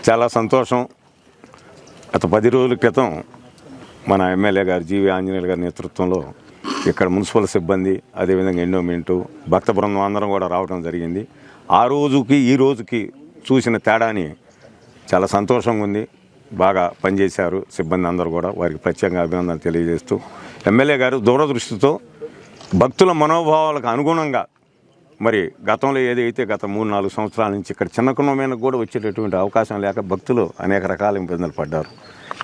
చాలా సంతోషం. గత 10 రోజుల క్రితం మన ఎమ్మెల్యే గారు జీవి ఆంజనేయులు గారి నేతృత్వంలో ఇక్కడ మున్సిపల్ సిబ్బంది, అదేవిధంగా ఎండోమెంటు, భక్త బృందం అందరం కూడా రావడం జరిగింది. ఆ రోజుకి ఈ రోజుకి చూసిన తేడాని చాలా సంతోషంగా ఉంది. బాగా పనిచేశారు సిబ్బంది అందరూ కూడా. వారికి ప్రత్యేకంగా అభినందనలు తెలియజేస్తూ, ఎమ్మెల్యే గారు దూరదృష్టితో భక్తుల మనోభావాలకు అనుగుణంగా మరి గతంలో ఏదైతే గత 3-4 సంవత్సరాల నుంచి ఇక్కడ చిన్న కుంభమేళకు కూడా వచ్చేటటువంటి అవకాశం లేక భక్తులు అనేక రకాల ఇబ్బందులు పడ్డారు.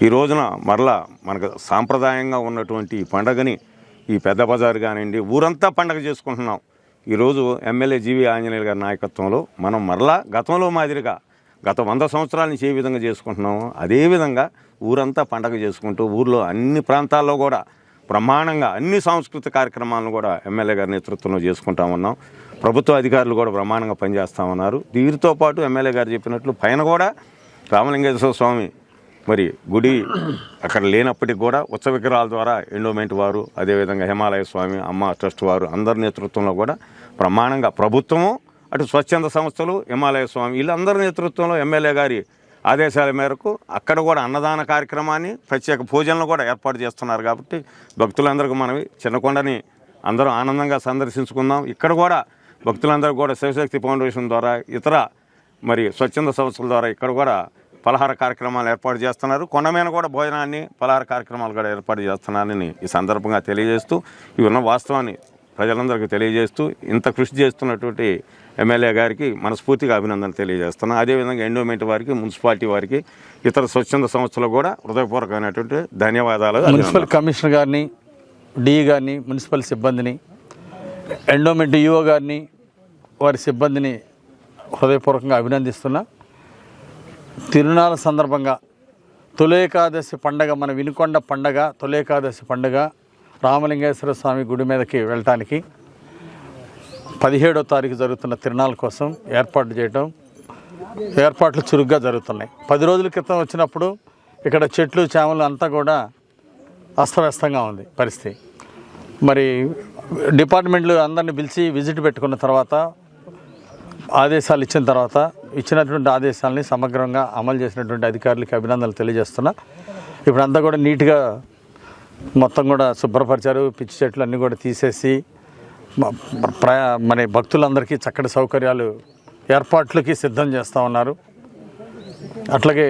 ఈ రోజున మరలా మనకు సాంప్రదాయంగా ఉన్నటువంటి ఈ పండగని ఈ పెద్ద బజారు కానివ్వండి ఊరంతా పండగ చేసుకుంటున్నాం. ఈరోజు ఎమ్మెల్యే జీవి ఆంజనేయులు గారి నాయకత్వంలో మనం మరలా గతంలో మాదిరిగా గత 100 సంవత్సరాల నుంచి ఏ విధంగా చేసుకుంటున్నామో అదేవిధంగా ఊరంతా పండగ చేసుకుంటూ ఊర్లో అన్ని ప్రాంతాల్లో కూడా బ్రహ్మాండంగా అన్ని సాంస్కృతిక కార్యక్రమాలను కూడా ఎమ్మెల్యే గారి నేతృత్వంలో చేసుకుంటామన్నాం. ప్రభుత్వ అధికారులు కూడా బ్రహ్మాండంగా పనిచేస్తామన్నారు. వీరితో పాటు ఎమ్మెల్యే గారు చెప్పినట్లు పైన కూడా రామలింగేశ్వర స్వామి మరి గుడి అక్కడ లేనప్పటికి కూడా ఉత్సవ విగ్రహాల ద్వారా ఎండోమెంట్ వారు, అదేవిధంగా హిమాలయ స్వామి అమ్మ ట్రస్ట్ వారు అందరి నేతృత్వంలో కూడా బ్రహ్మాండంగా ప్రభుత్వము, అటు స్వచ్ఛంద సంస్థలు, హిమాలయ స్వామి వీళ్ళందరి నేతృత్వంలో ఎమ్మెల్యే గారి ఆదేశాల మేరకు అక్కడ కూడా అన్నదాన కార్యక్రమాన్ని, ప్రత్యేక పూజలను కూడా ఏర్పాటు చేస్తున్నారు. కాబట్టి భక్తులందరికీ మనవి చిన్నకొండని అందరూ ఆనందంగా సందర్శించుకుందాం. ఇక్కడ కూడా భక్తులందరూ కూడా శివశక్తి ఫౌండేషన్ ద్వారా, ఇతర మరి స్వచ్ఛంద సంస్థల ద్వారా ఇక్కడ కూడా పలహార కార్యక్రమాలు ఏర్పాటు చేస్తున్నారు. కొండ మీద కూడా భోజనాన్ని, పలహార కార్యక్రమాలు కూడా ఏర్పాటు చేస్తున్నారని ఈ సందర్భంగా తెలియజేస్తూ, ఇవి ఉన్న వాస్తవాన్ని ప్రజలందరికీ తెలియజేస్తూ, ఇంత కృషి చేస్తున్నటువంటి ఎమ్మెల్యే గారికి మనస్ఫూర్తిగా అభినందనలు తెలియజేస్తున్నాం. అదేవిధంగా ఎండోమెంట్ వారికి, మున్సిపాలిటీ వారికి, ఇతర స్వచ్ఛంద సంస్థలు కూడా హృదయపూర్వకమైనటువంటి ధన్యవాదాలు. మున్సిపల్ కమిషనర్ గారిని, డిఈ గారిని, మున్సిపల్ సిబ్బందిని, ఎండోమెంట్ ఈఓ గారిని, వారి సిబ్బందిని హృదయపూర్వకంగా అభినందిస్తున్నా. తిరునాళ్ళ సందర్భంగా తొలి ఏకాదశి పండగ, మన వినుకొండ పండగ, తొలి ఏకాదశి పండగ రామలింగేశ్వర స్వామి గుడి మీదకి వెళ్ళటానికి 17వ తారీఖు జరుగుతున్న తిరునాళ్ళ కోసం ఏర్పాట్లు చురుగ్గా జరుగుతున్నాయి. 10 రోజుల క్రితం వచ్చినప్పుడు ఇక్కడ చెట్లు చేమలు అంతా కూడా అస్తవ్యస్తంగా ఉంది పరిస్థితి. మరి డిపార్ట్మెంట్లు అందరిని పిలిచి విజిట్ పెట్టుకున్న తర్వాత, ఆదేశాలు ఇచ్చిన తర్వాత, ఇచ్చినటువంటి ఆదేశాలని సమగ్రంగా అమలు చేసినటువంటి అధికారులకి అభినందనలు తెలియజేస్తున్నా. ఇప్పుడు అంతా కూడా నీట్గా మొత్తం కూడా శుభ్రపరిచారు. పిచ్చి చెట్లు అన్నీ కూడా తీసేసి మన భక్తులందరికీ చక్కటి సౌకర్యాలు ఏర్పాట్లకి సిద్ధం చేస్తూ ఉన్నారు. అట్లాగే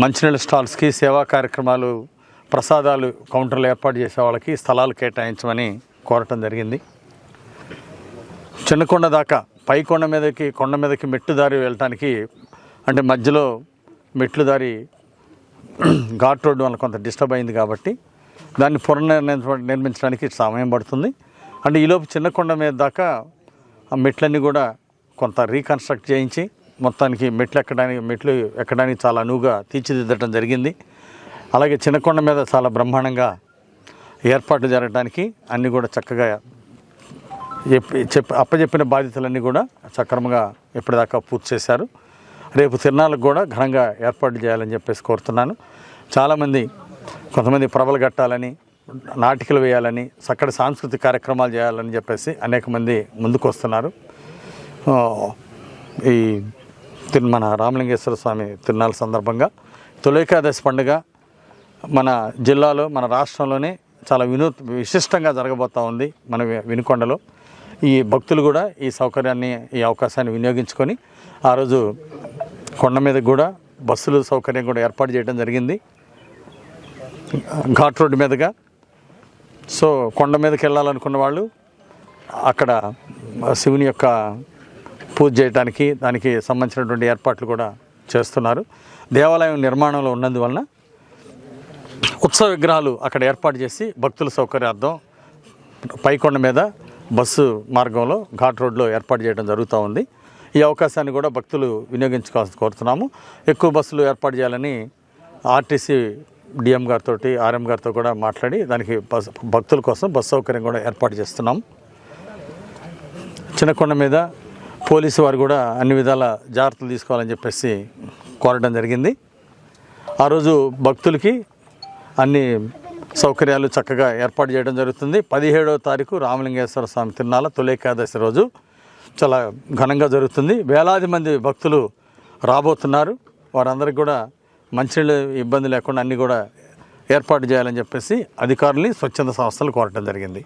మంచినీళ్ళ స్టాల్స్కి, సేవా కార్యక్రమాలు, ప్రసాదాలు కౌంటర్లు ఏర్పాటు చేసే వాళ్ళకి స్థలాలు కేటాయించమని కోరటం జరిగింది. చిన్నకొండ దాకా కొండ మీదకి మెట్టు దారి వెళ్ళటానికి, అంటే మధ్యలో మెట్లు దారి ఘాట్ రోడ్డు వల్ల కొంత డిస్టర్బ్ అయింది కాబట్టి దాన్ని నిర్మించడానికి సమయం పడుతుంది. అంటే ఈలోపు చిన్నకొండ మీద దాకా ఆ మెట్లన్నీ కూడా కొంత రీకన్స్ట్రక్ట్ చేయించి మొత్తానికి మెట్లు ఎక్కడానికి చాలా అనువుగా తీర్చిదిద్దడం జరిగింది. అలాగే చిన్నకొండ మీద చాలా బ్రహ్మాండంగా ఏర్పాట్లు జరగడానికి అన్నీ కూడా చక్కగా అప్పచెప్పిన బాధ్యతలన్నీ కూడా సక్రమంగా ఎప్పటిదాకా పూర్తి చేశారు. రేపు తిరునాళ్ళకు కూడా ఘనంగా ఏర్పాటు చేయాలని చెప్పేసి కోరుతున్నాను. కొంతమంది ప్రభలు కట్టాలని, నాటికలు వేయాలని, చక్కటి సాంస్కృతిక కార్యక్రమాలు చేయాలని చెప్పేసి అనేక మంది ముందుకు వస్తున్నారు. ఈ మన రామలింగేశ్వర స్వామి తిరునాళ్ళ సందర్భంగా తొలి ఏకాదశి పండుగ మన జిల్లాలో, మన రాష్ట్రంలోనే చాలా విశిష్టంగా జరగబోతూ ఉంది. మన వినుకొండలో ఈ భక్తులు కూడా ఈ సౌకర్యాన్ని, ఈ అవకాశాన్ని వినియోగించుకొని ఆ రోజు కొండ మీద కూడా బస్సులు సౌకర్యం కూడా ఏర్పాటు చేయడం జరిగింది ఘాట్ రోడ్డు మీదుగా. సో కొండ మీదకి వెళ్ళాలనుకున్న వాళ్ళు అక్కడ శివుని యొక్క పూజ చేయడానికి, దానికి సంబంధించినటువంటి ఏర్పాట్లు కూడా చేస్తున్నారు. దేవాలయం నిర్మాణంలో ఉన్నందువలన ఉత్సవ విగ్రహాలు అక్కడ ఏర్పాటు చేసి భక్తుల సౌకర్యార్థం పైకొండ మీద బస్సు మార్గంలో ఘాట్ రోడ్లో ఏర్పాటు చేయడం జరుగుతూ ఉంది. ఈ అవకాశాన్ని కూడా భక్తులు వినియోగించుకోవాల్సి కోరుతున్నాము. ఎక్కువ బస్సులు ఏర్పాటు చేయాలని ఆర్టీసీ డిఎం గారితో, ఆర్ఎం గారితో కూడా మాట్లాడి దానికి భక్తుల కోసం బస్సు సౌకర్యం కూడా ఏర్పాటు చేస్తున్నాము. చిన్నకొండ మీద పోలీసు వారు కూడా అన్ని విధాల జాగ్రత్తలు తీసుకోవాలని చెప్పేసి కోరడం జరిగింది. ఆ రోజు భక్తులకి అన్ని సౌకర్యాలు చక్కగా ఏర్పాటు చేయడం జరుగుతుంది. 17వ తారీఖు రామలింగేశ్వర స్వామి తిరునాళ్ళ తొలి ఏకాదశి రోజు చాలా ఘనంగా జరుగుతుంది. వేలాది మంది భక్తులు రాబోతున్నారు. వారందరికీ కూడా మంచినీళ్ళు ఇబ్బంది లేకుండా అన్నీ కూడా ఏర్పాటు చేయాలని చెప్పేసి అధికారుల్ని స్వచ్ఛంద సంస్థలు కోరటం జరిగింది.